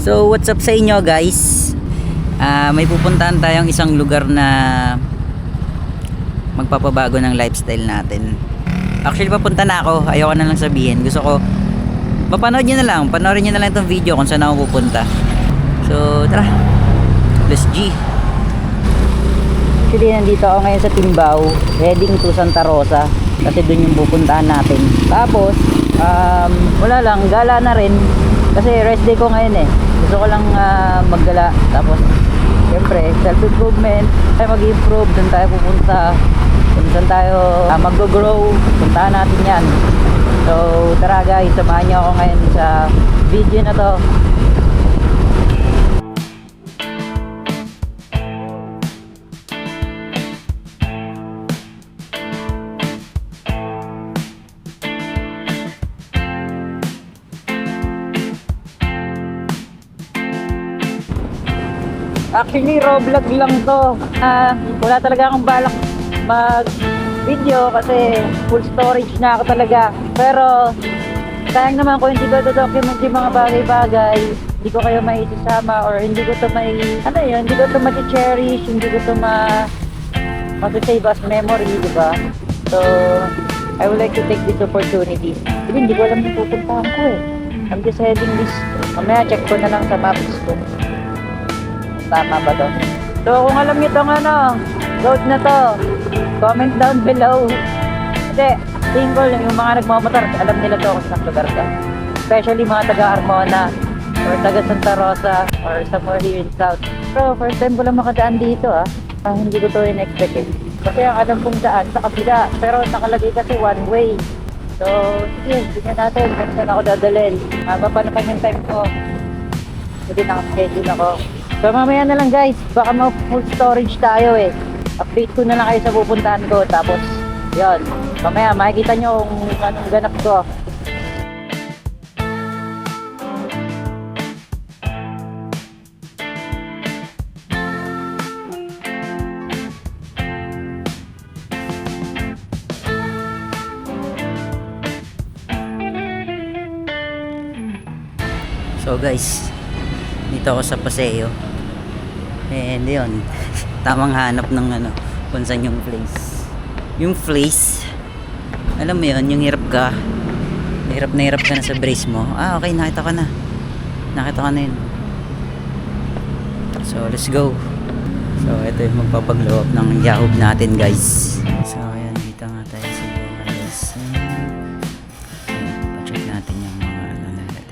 So what's up sa inyo guys? May pupuntahan tayong isang lugar na magpapabago ng lifestyle natin. Actually papunta na ako, ayoko na lang sabihin. Gusto ko mapanood nyo na lang, panoorin nyo na lang itong video kung saan ako pupunta. So tara, let's G. Actually nandito ako ngayon sa Timbao, heading to Santa Rosa kasi doon yung pupuntahan natin. Tapos wala lang, gala na rin kasi rest day ko ngayon eh. Gusto ko lang maggala. Tapos siyempre self-improvement, tayo mag-improve, doon tayo pupunta, kung saan tayo mag-grow, puntahan natin yan. So tara guys, samahan nyo ako ngayon sa video na to. Actually, raw vlog lang to. Wala talaga akong balak mag-video kasi full storage na ako talaga. Pero, sayang naman kung hindi ko document yung mga bagay-bagay, hindi ko kayo may isasama or hindi ko to may, hindi ko to ma-cherish, hindi ko to ma-save as memory, di ba? So, I would like to take this opportunity. Hindi ko alam yung pupuntahan ko eh. I'm just heading this. Mamaya, check ko na lang sa maps ko. Tama ba to? So kung alam nyo itong road na to, comment down below. Kasi tingin ko yung mga nagmamotor, alam nila to kung saan lugar to. Especially mga taga Armona or taga Santa Rosa or somewhere here in South. Pero first time ko lang makadaan dito hindi ko to in-expect eh. Kasi ang alam kong daan sa kabila, pero nakalagay kasi one way. So sige, tingnan natin kung saan ako dadalhin. Papanapan yung time ko. Hindi nakaschedule ako. So mamaya na lang guys, baka ma-full storage tayo eh. Update ko na lang kayo sa pupuntahan ko. Tapos, yon, mamaya makikita nyo kung anong ganap ko. So guys, dito ako sa Paseo. And yun, tamang hanap ng kung saan yung place. Yung place, alam mo yun, yung hirap ka na sa brace mo. Okay, nakita ko na yun. So let's go. So ito yung magpapag-low up ng Yahoo natin guys. So ayan, dito nga tayo sa guys. Pa-check natin yung mga natin.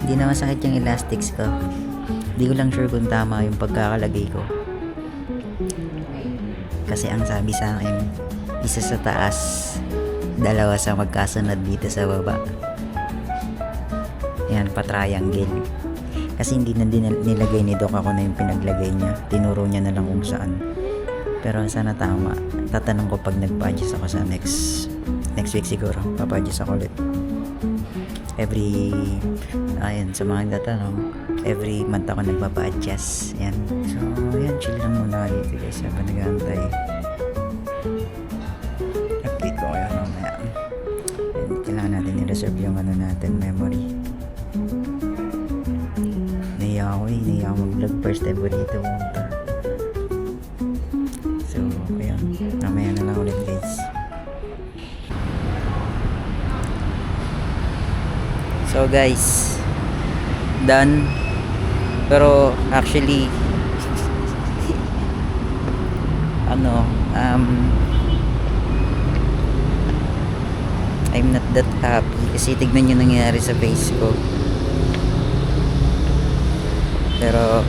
Hindi na masakit yung elastics ko. Hindi ko lang sure kung tama yung pagkakalagay ko. Kasi ang sabi sa akin, isa sa taas, dalawa sa magkasunod dito sa baba. Yan, pa-triangle. Kasi hindi na nilagay ni Doc ako na yung pinaglagay niya. Tinuro niya na lang kung saan. Pero sana tama. Tatanong ko pag nagpa-adjust ako sa next week siguro. Papa-adjust ako ulit. Sa mga nagtatanong, every month ako nagpapa-adjust. Yan. So, yan, chill lang muna dito guys. Habang nag-aantay. Update ko kayo mamaya. And kailangan natin i-reserve yung natin, memory. Nahiya ako mag-vlog first time ko dito pumunta. So, ayan. Mamaya na lang ulit guys. So guys, done. Pero actually I'm not that happy kasi tignan yung nangyayari sa face ko. Pero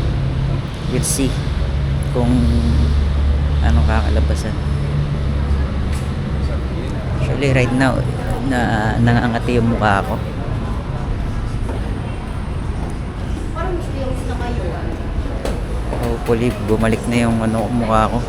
we'll see kung anong kakalabasan. Actually right now nangangati yung mukha ko. Hopefully bumalik na yung mukha ko.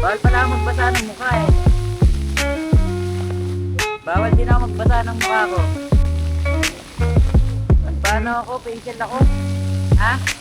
Bawal pala ako magbasa ng mukha eh. Bawal din ako magbasa ng mukha ko. Paano ako? Facial ako? Ha?